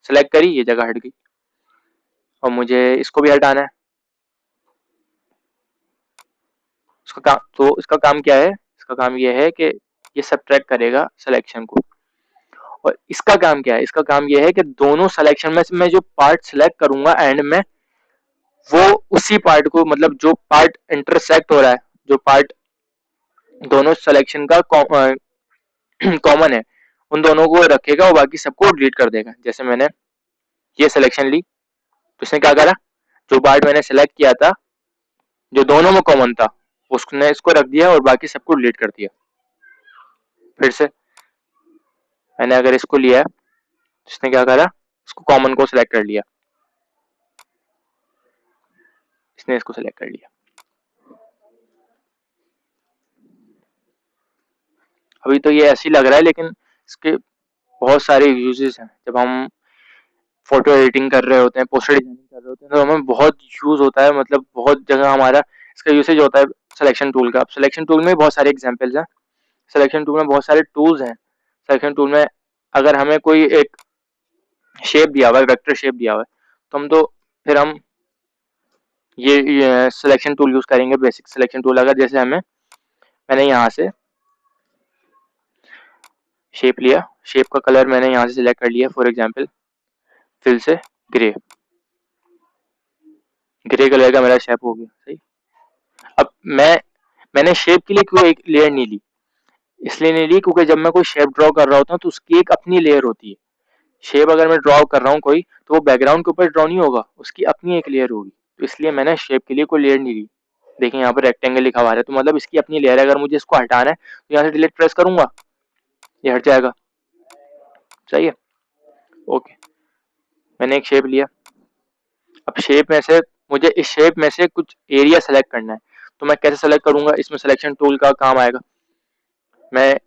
सेलेक्ट करी, ये जगह हट गई, और मुझे इसको भी हटाना है। इसका काम, तो इसका काम क्या है, इसका काम ये है कि ये सब्ट्रैक्ट करेगा सिलेक्शन को। और इसका काम क्या है, इसका काम ये है कि दोनों सिलेक्शन में से मैं जो पार्ट सिलेक्ट करूंगा एंड में, वो उसी पार्ट को, मतलब जो पार्ट इंटरसेक्ट हो रहा है, जो पार्ट दोनों सिलेक्शन का कॉमन है, उन दोनों को रखेगा और बाकी सबको डिलीट कर देगा। जैसे मैंने ये सिलेक्शन ली तो इसने क्या करा, जो पार्ट मैंने सेलेक्ट किया था जो दोनों में कॉमन था उसने इसको रख दिया और बाकी सबको डिलीट कर दिया। फिर से मैंने अगर इसको लिया है तो इसने क्या करा, इसको कॉमन को सिलेक्ट कर लिया, इसने इसको सिलेक्ट कर लिया। अभी तो ये ऐसे ही लग रहा है लेकिन इसके बहुत सारे यूजेस हैं। जब हम फोटो एडिटिंग कर रहे होते हैं, पोस्टर डिजाइनिंग कर रहे होते हैं, तो हमें बहुत यूज होता है, मतलब बहुत जगह हमारा इसका यूसेज होता है सिलेक्शन टूल का। अब सिलेक्शन टूल में बहुत सारे एग्जांपल्स हैं, सिलेक्शन टूल में बहुत सारे टूल्स हैं। सिलेक्शन टूल में अगर हमें कोई एक शेप दिया हुआ है, वेक्टर शेप दिया हुआ है, तो फिर हम ये सिलेक्शन टूल यूज करेंगे। बेसिक सिलेक्शन टूल, अगर जैसे मैंने यहाँ से शेप लिया, शेप का कलर मैंने यहाँ से सिलेक्ट कर लिया, फॉर एग्जांपल फिल से ग्रे, ग्रे कलर का मेरा शेप हो गया। सही। अब मैंने शेप के लिए क्यों एक लेयर नहीं ली? इसलिए नहीं ली क्योंकि जब मैं कोई शेप ड्रॉ कर रहा होता हूँ तो उसकी एक अपनी लेयर होती है। शेप अगर मैं ड्रॉ कर रहा हूँ कोई, तो वो बैकग्राउंड के ऊपर ड्रॉ नहीं होगा, उसकी अपनी एक लेयर होगी। तो इसलिए मैंने शेप के लिए कोई लेयर नहीं ली। देखिए यहाँ पर रेक्टेंगल लिखा हुआ है, तो मतलब इसकी अपनी लेयर है। अगर मुझे इसको हटाना है तो यहाँ से डिलीट प्रेस करूंगा, ये हट जाएगा। सही है। ओके, मैंने एक शेप लिया। अब शेप में से मुझे इस शेप में से कुछ एरिया सेलेक्ट करना है, तो मैं कैसे सेलेक्ट करूंगा? इसमें सिलेक्शन टूल का काम आएगा। मैं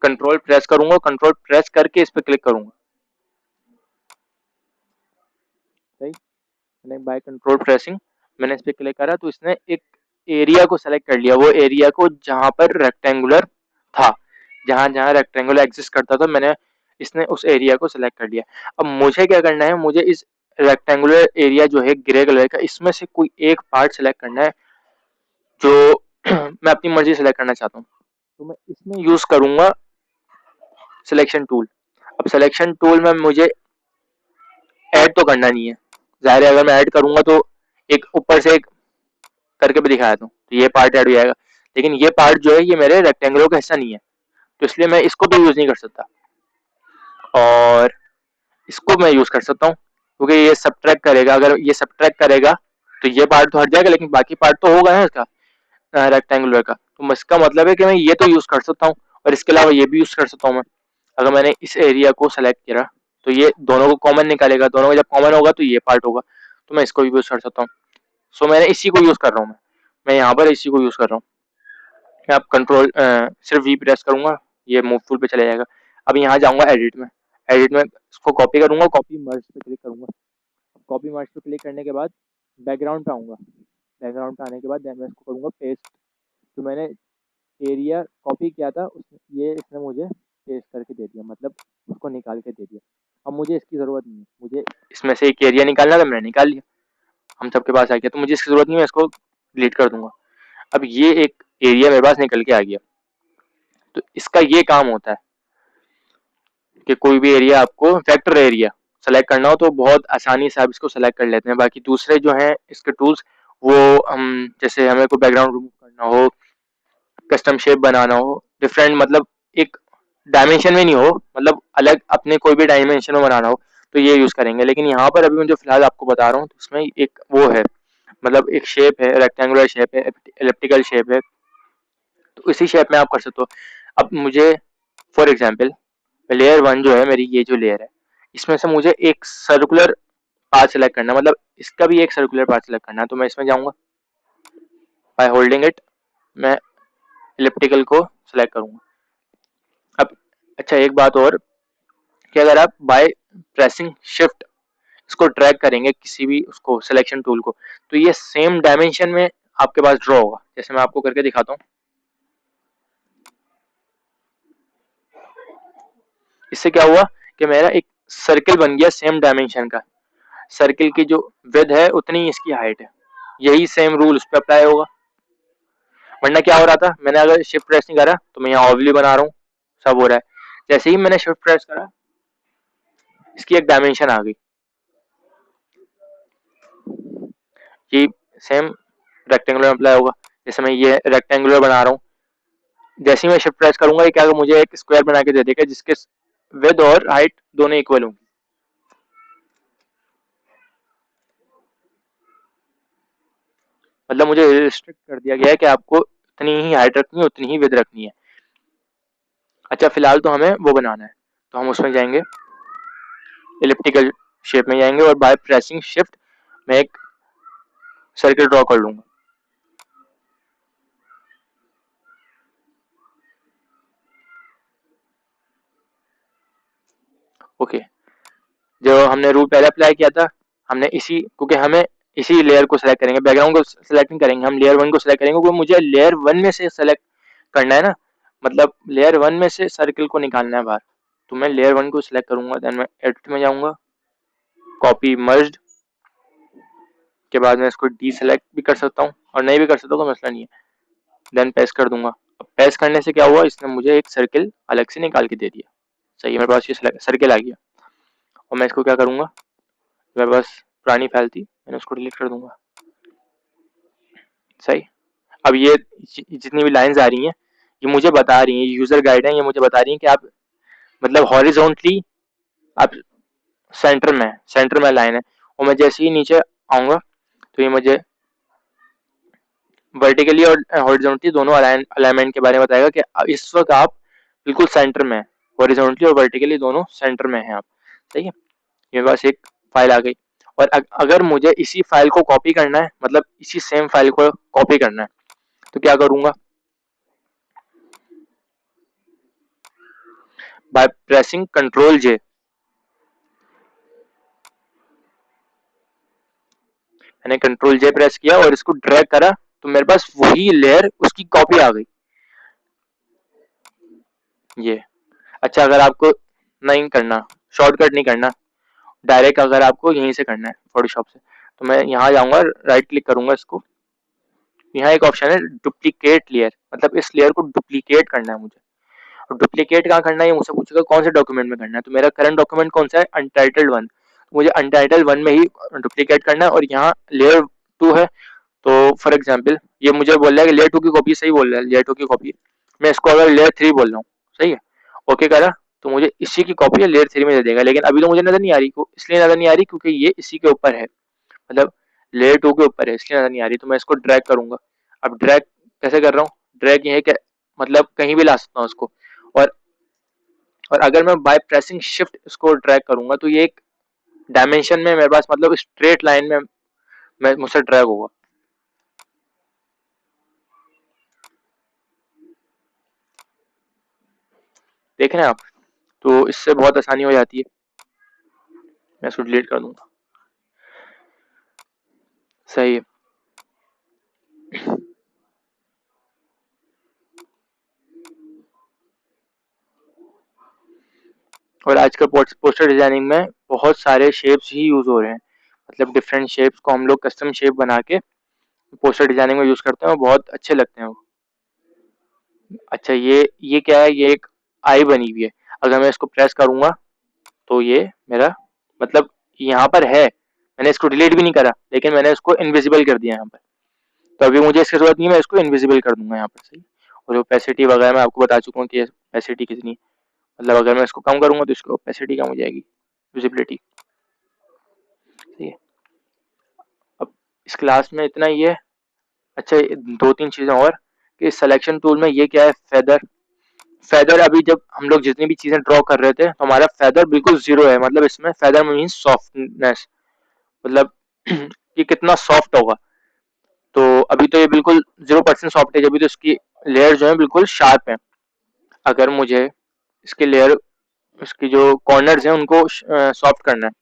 कंट्रोल प्रेस करूंगा, कंट्रोल प्रेस करके इस पर क्लिक करूंगा। सही। मैंने बाय कंट्रोल प्रेसिंग मैंने इस पर क्लिक करा, तो इसने एक एरिया को सेलेक्ट कर लिया। वो एरिया को जहां पर रेक्टेंगुलर था, जहां जहां रेक्टेंगुलर एग्जिस्ट करता था, मैंने इसने उस एरिया को सिलेक्ट कर लिया। अब मुझे क्या करना है? मुझे इस रेक्टेंगुलर एरिया जो है ग्रे कलर का, इसमें से कोई एक पार्ट सेलेक्ट करना है जो मैं अपनी मर्जी सेलेक्ट करना चाहता हूँ। तो मैं इसमें यूज करूंगा सिलेक्शन टूल। अब सिलेक्शन टूल में मुझे ऐड तो करना नहीं है, जाहिर है। अगर मैं ऐड करूंगा तो एक ऊपर से एक करके भी दिखाया था, तो ये पार्ट ऐड हो जाएगा। लेकिन ये पार्ट जो है ये मेरे रेक्टेंगुलर का हिस्सा नहीं है, तो इसलिए मैं इसको तो यूज नहीं कर सकता। और इसको मैं यूज कर सकता हूँ क्योंकि ये सब्ट्रैक्ट करेगा। अगर ये सब्ट्रैक्ट करेगा तो ये पार्ट तो हट जाएगा, लेकिन बाकी पार्ट तो होगा ना इसका रेक्टेंगुलर का। तो इसका मतलब है कि मैं ये तो यूज कर सकता हूँ, और इसके अलावा ये भी यूज कर सकता हूँ मैं। अगर मैंने इस एरिया को सेलेक्ट किया तो ये दोनों को कॉमन निकालेगा, दोनों का जब कॉमन होगा तो ये पार्ट होगा, तो मैं इसको भी यूज कर सकता हूँ। सो मैंने इसी को यूज कर रहा हूँ। मैं यहाँ पर इसी को यूज कर रहा हूँ। मैं अब कंट्रोल सिर्फ वी प्रेस करूंगा, ये मूव टूल पे चले जाएगा। अब यहाँ जाऊंगा एडिट में, एडिट में इसको कॉपी करूंगा, कॉपी मर्ज पे क्लिक करूंगा। कॉपी मर्ज पे क्लिक करने के बाद बैकग्राउंड पे आऊंगा, बैकग्राउंड पे आने के बाद मैं इसको करूंगा पेस्ट। तो मैंने एरिया कॉपी किया था ये इसने मुझे पेस्ट करके दे दिया, मतलब उसको निकाल के दे दिया। अब मुझे इसकी ज़रूरत नहीं है, मुझे इसमें से एक एरिया निकालना था, मैंने निकाल लिया, हम सबके पास आ गया। तो मुझे इसकी ज़रूरत नहीं है, इसको डिलीट कर दूंगा। अब ये एक एरिया मेरे पास निकल के आ गया। तो इसका ये काम होता है कि कोई भी एरिया आपको वेक्टर एरिया सेलेक्ट करना हो तो बहुत आसानी से आप इसको सेलेक्ट कर लेते हैं। बाकी दूसरे जो हैं इसके टूल्स, वो हम जैसे हमें कोई बैकग्राउंड रिमूव करना हो, कस्टम शेप बनाना हो, डिफरेंट मतलब एक डायमेंशन में नहीं हो, मतलब अलग अपने कोई भी डायमेंशन में बनाना हो, तो ये यूज करेंगे। लेकिन यहाँ पर अभी मैं जो फिलहाल आपको बता रहा हूँ तो उसमें एक वो है, मतलब एक शेप है, रेक्टेंगुलर शेप है, एलिप्टिकल शेप है, तो इसी शेप में आप कर सकते हो। अब मुझे फॉर एग्जाम्पल लेयर वन जो है मेरी, ये जो लेयर है, इसमें से मुझे एक सर्कुलर पाथ सेलेक्ट करना है, मतलब इसका भी एक सर्कुलर पाथ सेलेक्ट करना है। तो मैं इसमें जाऊंगा, बाय होल्डिंग इट मैं इलिप्टिकल को सिलेक्ट करूंगा। अब अच्छा, एक बात और कि अगर आप बाय प्रेसिंग शिफ्ट इसको ड्रैग करेंगे किसी भी उसको सिलेक्शन टूल को, तो ये सेम डायमेंशन में आपके पास ड्रॉ होगा। जैसे मैं आपको करके दिखाता हूँ, इससे क्या हुआ कि मेरा एक सर्किल बन गया सेम डायमेंशन का। सर्किल की जो विड्थ है उतनी ही इसकी हाइट है, यही सेम रूल उस पर अप्लाई होगा। वरना क्या हो रहा था, मैंने अगर शिफ्ट प्रेस नहीं करा तो मैं यहाँ ऑब्ली बना रहा हूँ, सब हो रहा है। जैसे ही मैंने शिफ्ट प्रेस करा, इसकी एक डायमेंशन आ गई, ये सेम रेक्टेंगुलर में अप्लाई होगा। जैसे मैं ये रेक्टेंगुलर बना रहा हूँ, जैसे ही मैं शिफ्ट प्रेस करूंगा ये क्या होगा, मुझे एक स्क्वायर बना के दे देगा जिसके विड्थ और हाइट दोनों इक्वल होंगी। मतलब मुझे रिस्ट्रिक्ट कर दिया गया है कि आपको उतनी ही हाइट रखनी है, उतनी ही विड्थ रखनी है। अच्छा, फिलहाल तो हमें वो बनाना है, तो हम उसमें जाएंगे, इलिप्टिकल शेप में जाएंगे और बाय प्रेसिंग शिफ्ट मैं एक सर्किल ड्रॉ कर लूंगा। ओके, जो हमने रूल पहले अप्लाई किया था, हमने इसी, क्योंकि हमें इसी लेयर को सिलेक्ट करेंगे, बैकग्राउंड को सिलेक्ट नहीं करेंगे, हम लेयर वन को सिलेक्ट करेंगे, क्योंकि मुझे लेयर वन में से सिलेक्ट करना है ना, मतलब लेयर वन में से सर्किल को निकालना है बाहर। तो मैं लेयर वन को सिलेक्ट करूंगा, देन मैं एडिट में जाऊंगा, कॉपी मर्ज्ड के बाद मैं इसको डी सेलेक्ट भी कर सकता हूँ और नहीं भी कर सकता हूँ, कोई मसला नहीं है। देन पेस्ट कर दूंगा। अब पेस्ट करने से क्या हुआ, इसने मुझे एक सर्किल अलग से निकाल के दे दिया। सही है, मेरे पास ये सर्किल आ गया। और मैं इसको क्या करूंगा, मेरे पास पुरानी फाइल थी, मैंने उसको डिलीट कर दूंगा। सही। अब ये जितनी भी लाइंस आ रही हैं, ये मुझे बता रही हैं, यूजर गाइड है, ये मुझे बता रही हैं कि आप मतलब हॉरिजॉन्टली आप सेंटर में लाइन है। और मैं जैसे ही नीचे आऊंगा तो ये मुझे वर्टिकली और हॉरिजॉन्टली दोनों अलाइनमेंट के बारे में बताएगा कि इस वक्त आप बिल्कुल सेंटर में, हॉरिजॉन्टली और वर्टिकली दोनों सेंटर में हैं आप। सही है, मेरे पास एक फाइल आ गई। और अगर मुझे इसी फाइल को कॉपी करना है, मतलब इसी सेम फाइल को कॉपी करना है, तो क्या करूंगा, बाय प्रेसिंग कंट्रोल जे। मैंने कंट्रोल जे प्रेस किया और इसको ड्रैग करा, तो मेरे पास वही लेयर, उसकी कॉपी आ गई। ये अच्छा, अगर आपको नहीं करना, शॉर्टकट नहीं करना, डायरेक्ट अगर आपको यहीं से करना है फोटोशॉप से, तो मैं यहाँ जाऊंगा, राइट क्लिक करूंगा इसको, यहाँ एक ऑप्शन है डुप्लीकेट लेयर, मतलब इस लेयर को डुप्लीकेट करना है मुझे। और डुप्लीकेट कहाँ करना है, ये मुझसे पूछेगा कौन से डॉक्यूमेंट में करना है, तो मेरा करंट डॉक्यूमेंट कौन सा है, अनटाइटल्ड वन, मुझे अनटाइटल्ड वन में ही डुप्लीकेट करना है। और यहाँ लेयर टू है, तो फॉर एग्जाम्पल ये मुझे बोल रहा है कि लेयर टू की कॉपी, सही बोल रहा है, लेयर टू की कॉपी। मैं इसको अगर लेयर थ्री बोल रहा हूँ, सही है, ओके करा, तो मुझे इसी की कॉपी लेयर थ्री में दे देगा। लेकिन अभी तो मुझे नजर नहीं आ रही, इसलिए नजर नहीं आ रही क्योंकि ये इसी के ऊपर है, मतलब लेयर टू के ऊपर है, इसलिए नजर नहीं आ रही। तो मैं इसको ड्रैग करूंगा। अब ड्रैग कैसे कर रहा हूँ, ड्रैग ये है कि मतलब कहीं भी ला सकता हूँ उसको। और और अगर मैं बाय प्रेसिंग शिफ्ट इसको ड्रैग करूंगा, तो ये एक डायमेंशन में मेरे पास, मतलब स्ट्रेट लाइन में मैं मुझसे ड्रैग होगा। देख रहे हैं आप, तो इससे बहुत आसानी हो जाती है। मैं इसको डिलीट कर दूंगा। सही है। और आजकल पोस्टर डिजाइनिंग में बहुत सारे शेप्स ही यूज हो रहे हैं, मतलब डिफरेंट शेप्स को हम लोग कस्टम शेप बना के पोस्टर डिजाइनिंग में यूज करते हैं, और बहुत अच्छे लगते हैं वो। अच्छा, ये क्या है, ये एक आई बनी हुई है। अगर मैं इसको प्रेस करूंगा तो ये मेरा, मतलब यहाँ पर है, मैंने इसको डिलीट भी नहीं करा, लेकिन मैंने इसको इनविजिबल कर दिया यहाँ पर। तो अभी मुझे इसकी जरूरत नहीं है, मैं इसको इनविजिबल कर दूंगा यहाँ पर। सही। और ओपेसिटी वगैरह मैं आपको बता चुका हूँ कि ओपेसिटी कितनी, मतलब अगर मैं इसको कम करूंगा तो इसकी ओपेसिटी कम हो जाएगी, विजिबिलिटी। सही है। अब इस क्लास में इतना ही है। अच्छा, दो तीन चीजें और, कि सिलेक्शन टूल में ये क्या है, फेदर। फेदर, अभी जब हम लोग जितनी भी चीजें ड्रॉ कर रहे थे, तो हमारा फेदर बिल्कुल जीरो है, मतलब इसमें फेदर मीन्स सॉफ्टनेस, मतलब कि कितना सॉफ्ट होगा। तो अभी तो ये बिल्कुल 0% सॉफ्ट है, अभी तो इसकी लेयर जो है बिल्कुल शार्प है। अगर मुझे इसके लेयर, इसकी जो कॉर्नर्स हैं उनको सॉफ्ट करना है,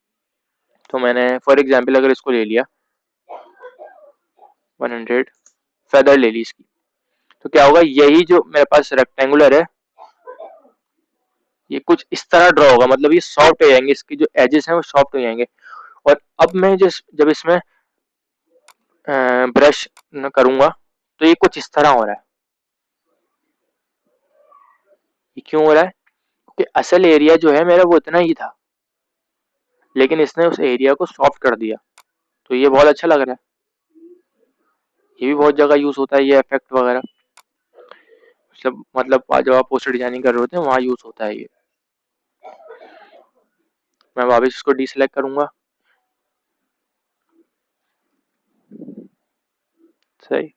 तो मैंने फॉर एग्जांपल अगर इसको ले लिया 100, फेदर ले ली इसकी, तो क्या होगा, यही जो मेरे पास रेक्टेंगुलर है, ये कुछ इस तरह ड्रॉ होगा, मतलब ये सॉफ्ट हो जाएंगे, इसकी जो एजेस हैं वो सॉफ्ट हो जाएंगे। और अब मैं जब इसमें ब्रश करूंगा, तो ये कुछ इस तरह हो रहा है। ये क्यों हो रहा है, क्योंकि असल एरिया जो है मेरा वो इतना ही था, लेकिन इसने उस एरिया को सॉफ्ट कर दिया, तो ये बहुत अच्छा लग रहा है। ये भी बहुत जगह यूज होता है ये इफेक्ट वगैरह, मतलब जब आप पोस्टर डिजाइनिंग कर रहे होते हैं वहां यूज होता है ये। मैं वापस इसको डीसेलेक्ट करूंगा। सही।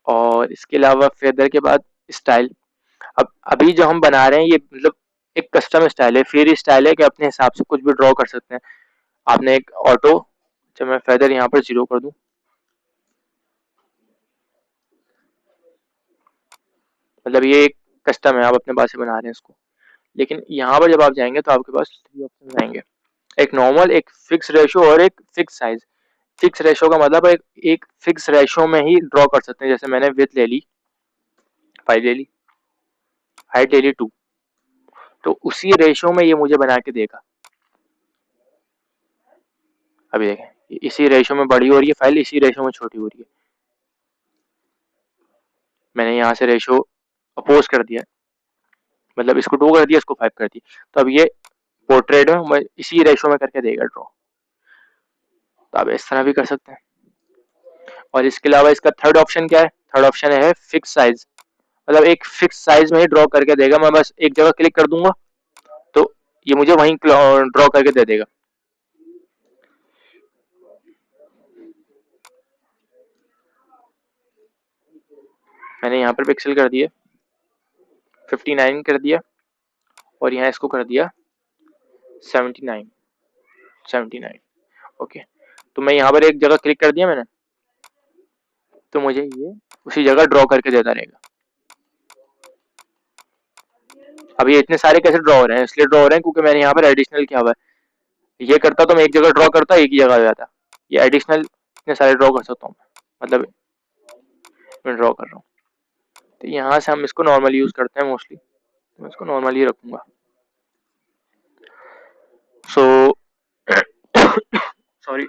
और इसके अलावा फेदर के बाद स्टाइल। अब अभी जो हम बना रहे हैं ये मतलब एक कस्टम स्टाइल है, फ्री स्टाइल है, कि अपने हिसाब से कुछ भी ड्रॉ कर सकते हैं। आपने एक ऑटो, जब मैं फेदर यहाँ पर 0 कर दूं, मतलब ये एक कस्टम है, आप अपने पास से बना रहे हैं इसको। लेकिन यहाँ पर जब आप जाएंगे तो आपके पास 3 ऑप्शन आएंगे, एक नॉर्मल, एक फिक्स रेशो और एक फिक्स साइज। फिक्स रेशो का मतलब एक फिक्स रेशो में ही ड्रॉ कर सकते हैं। जैसे मैंने विड्थ ले ली 5 ले ली, हाइट ले ली 2, तो उसी रेशो में ये मुझे बना के देगा। अभी देखें, इसी रेशो में बड़ी हो रही है फाइल, इसी रेशो में छोटी हो रही है। मैंने यहाँ से रेशो अपोज कर दिया, मतलब इसको 2 कर दिया, इसको 5 कर दिया, तो अब ये पोर्ट्रेट में इसी रेशो में करके देगा ड्रॉ। तो आप इस तरह भी कर सकते हैं। और इसके अलावा इसका थर्ड ऑप्शन क्या है? थर्ड ऑप्शन है फिक्स साइज, मतलब एक फिक्स साइज में ही ड्रॉ करके देगा। मैं बस एक जगह क्लिक कर दूंगा तो ये मुझे वहीं ड्रॉ करके दे देगा। मैंने यहाँ पर पिक्सल कर दिए 59 कर दिया, और यहाँ इसको कर दिया 79। ओके, तो मैं यहाँ पर एक जगह क्लिक कर दिया मैंने, तो मुझे ये उसी जगह ड्रॉ करके देता रहेगा। अब ये इतने सारे कैसे ड्रॉ हो रहे हैं? इसलिए ड्रॉ हो रहे हैं क्योंकि मैंने यहाँ पर एडिशनल किया हुआ है। ये करता तो मैं एक जगह ड्रॉ करता, एक ही जगह आ जाता। ये एडिशनल इतने सारे ड्रॉ कर सकता हूँ, मतलब मैं ड्रॉ कर रहा हूँ। तो यहाँ से हम इसको नॉर्मल यूज करते हैं मोस्टली, तो मैं इसको नॉर्मल ही रखूंगा। So sorry.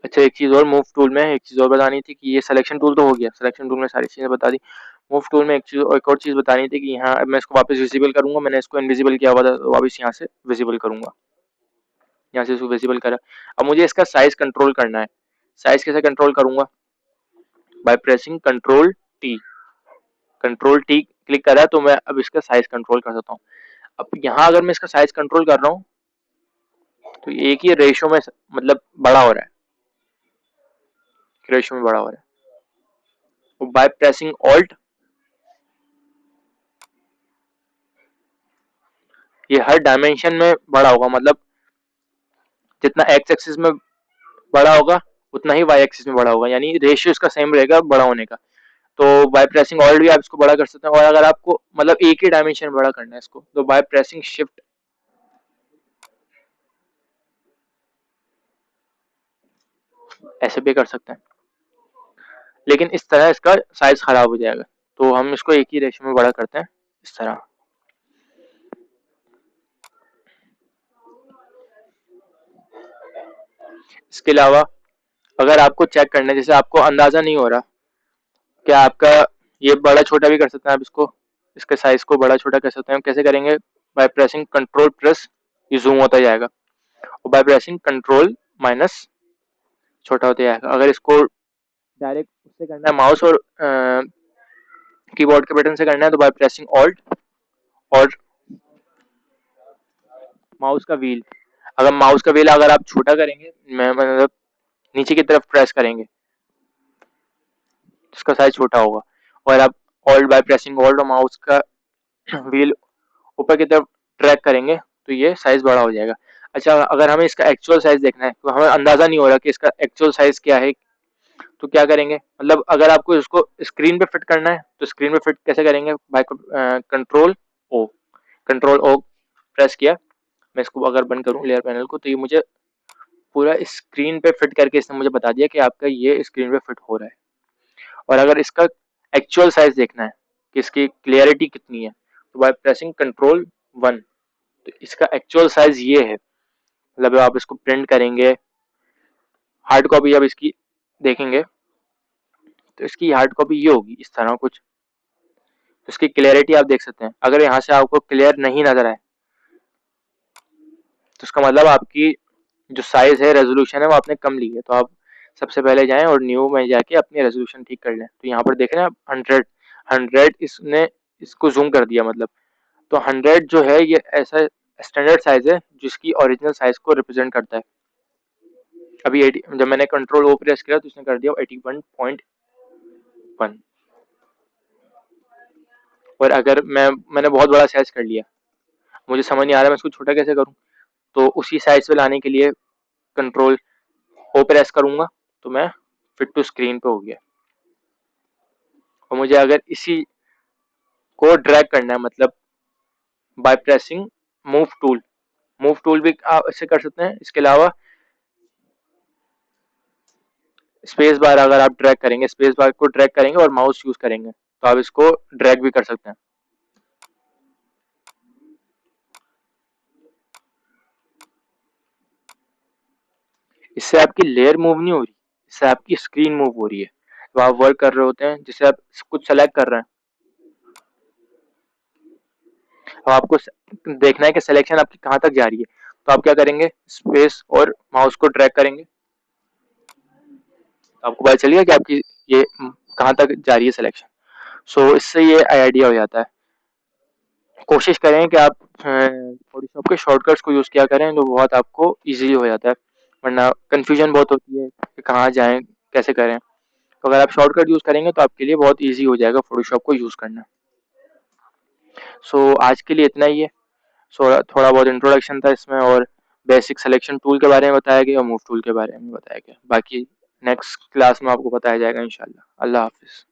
अच्छा, एक चीज और, मूव टूल में एक चीज और बतानी थी कि ये सिलेक्शन टूल तो हो गया, सिलेक्शन टूल में सारी चीजें बता दी। मूव टूल में एक और चीज बतानी थी कि यहाँ मैं इसको वापस विजिबल करूंगा। मैंने इसको इनविजिबल किया हुआ था, तो वापस यहाँ से विजिबल करूंगा, यहाँ से इसको विजिबल करा। अब मुझे इसका साइज कंट्रोल करना है। साइज कैसे कंट्रोल करूंगा? By pressing control T click करा, तो मैं अब इसका साइज कंट्रोल कर सकता हूँ। अब यहाँ अगर मैं इसका साइज कंट्रोल कर रहा हूँ तो एक ही रेशो में मतलब बड़ा हो रहा है, रेशो में बड़ा हो रहा है। बाय प्रेसिंग ऑल्ट ये हर डायमेंशन में बड़ा होगा, मतलब जितना एक्स एक्सिस में बड़ा होगा उतना ही वाई एक्सिस में बड़ा होगा, यानी रेशियो इसका सेम रहेगा बड़ा होने का। तो बाय प्रेसिंग ऑल्ट भी आप इसको बड़ा कर सकते हैं। और अगर आपको मतलब एक ही डायमेंशन में बड़ा करना है इसको, तो बाय प्रेसिंग शिफ्ट ऐसे भी कर सकते हैं, लेकिन इस तरह इसका साइज खराब हो जाएगा। तो हम इसको एक ही रेशियो में बड़ा करते हैं इस तरह। इसके अलावा अगर आपको चेक करना है, जैसे आपको अंदाजा नहीं हो रहा क्या आपका, ये बड़ा छोटा भी कर सकते हैं आप इसको, इसके साइज को बड़ा छोटा कर सकते हैं। कैसे करेंगे? बाय प्रेसिंग कंट्रोल प्लस ये जूम होता जाएगा, और बाय प्रेसिंग कंट्रोल माइनस छोटा होता जाएगा। अगर इसको डायरेक्ट उससे करना है माउस और कीबोर्ड के बटन से करना है, तो बाय प्रेसिंग ऑल्ट और माउस का व्हील। अगर माउस का व्हील अगर आप छोटा करेंगे, मैं मतलब नीचे की तरफ प्रेस करेंगे, इसका साइज छोटा होगा। और आप ऑल्ट बाय प्रेसिंग ऑल्ट और माउस का व्हील ऊपर की तरफ ट्रैक करेंगे तो ये साइज बड़ा हो जाएगा। अच्छा, अगर हमें इसका एक्चुअल साइज देखना है, तो हमें अंदाजा नहीं हो रहा कि इसका एक्चुअल साइज क्या है, तो क्या करेंगे? मतलब अगर आपको इसको स्क्रीन पे फिट करना है तो स्क्रीन पे फिट कैसे करेंगे? बाय ओ कंट्रोल ओ प्रेस किया, मैं इसको अगर बंद करूं लेयर पैनल को, तो ये मुझे पूरा स्क्रीन पे फिट करके इसने मुझे बता दिया कि आपका ये स्क्रीन पे फिट हो रहा है। और अगर इसका एक्चुअल साइज देखना है कि इसकी क्लियरिटी कितनी है, तो बाय प्रेसिंग कंट्रोल 1, तो इसका एक्चुअल साइज ये है। मतलब आप इसको प्रिंट करेंगे, हार्ड कॉपी जब इसकी देखेंगे तो इसकी हार्ड कॉपी ये होगी इस तरह कुछ। तो इसकी क्लियरिटी आप देख सकते हैं। अगर यहाँ से आपको क्लियर नहीं नजर आए तो इसका मतलब आपकी जो साइज है, रेजोल्यूशन है, वो आपने कम ली है। तो आप सबसे पहले जाएं और न्यू में जाके अपनी रेजोल्यूशन ठीक कर लें। तो यहाँ पर देख रहे हैं आप 100 इसने इसको जूम कर दिया, मतलब तो 100 जो है ये ऐसा स्टैंडर्ड साइज है जिसकी ओरिजिनल साइज को रिप्रेजेंट करता है। अभी 80, जब मैंने कंट्रोल ओ प्रेस किया तो इसने कर दिया 81.1। और अगर मैंने बहुत बड़ा साइज कर लिया, मुझे समझ नहीं आ रहा मैं इसको छोटा कैसे करूं, तो उसी साइज पे लाने के लिए कंट्रोल ओ प्रेस करूंगा, तो मैं फिट टू स्क्रीन पे हो गया। और मुझे अगर इसी को ड्रैग करना है, मतलब by pressing move tool. Move tool भी आप ऐसे कर सकते हैं। इसके अलावा स्पेस बार, अगर आप ड्रैग करेंगे, स्पेस बार को ड्रैग करेंगे और माउस यूज करेंगे तो आप इसको ड्रैग भी कर सकते हैं। इससे आपकी लेयर मूव नहीं हो रही, इससे आपकी स्क्रीन मूव हो रही है। तो आप वर्क कर रहे होते हैं, जिससे आप कुछ सेलेक्ट कर रहे हैं, अब आपको देखना है कि सिलेक्शन आपकी कहाँ तक जा रही है, तो आप क्या करेंगे, स्पेस और माउस को ड्रैग करेंगे, तो आपको पता चलेगा कि आपकी ये कहाँ तक जा रही है सिलेक्शन। सो इससे ये आइडिया हो जाता है। कोशिश करें कि आप फोटोशॉप के शॉर्टकट्स को यूज़ किया करें, तो बहुत आपको इजीली हो जाता है, वरना कन्फ्यूजन बहुत होती है कि कहाँ जाएं, कैसे करें। तो अगर आप शॉर्टकट यूज़ करेंगे तो आपके लिए बहुत ईजी हो जाएगा फोटोशॉप को यूज़ करना। सो आज के लिए इतना ही है। सो थोड़ा बहुत इंट्रोडक्शन था इसमें, और बेसिक सिलेक्शन टूल के बारे में बताया गया और मूव टूल के बारे में बताया गया। बाकी नेक्स्ट क्लास में आपको बताया जाएगा इंशाल्लाह। अल्लाह हाफिज़।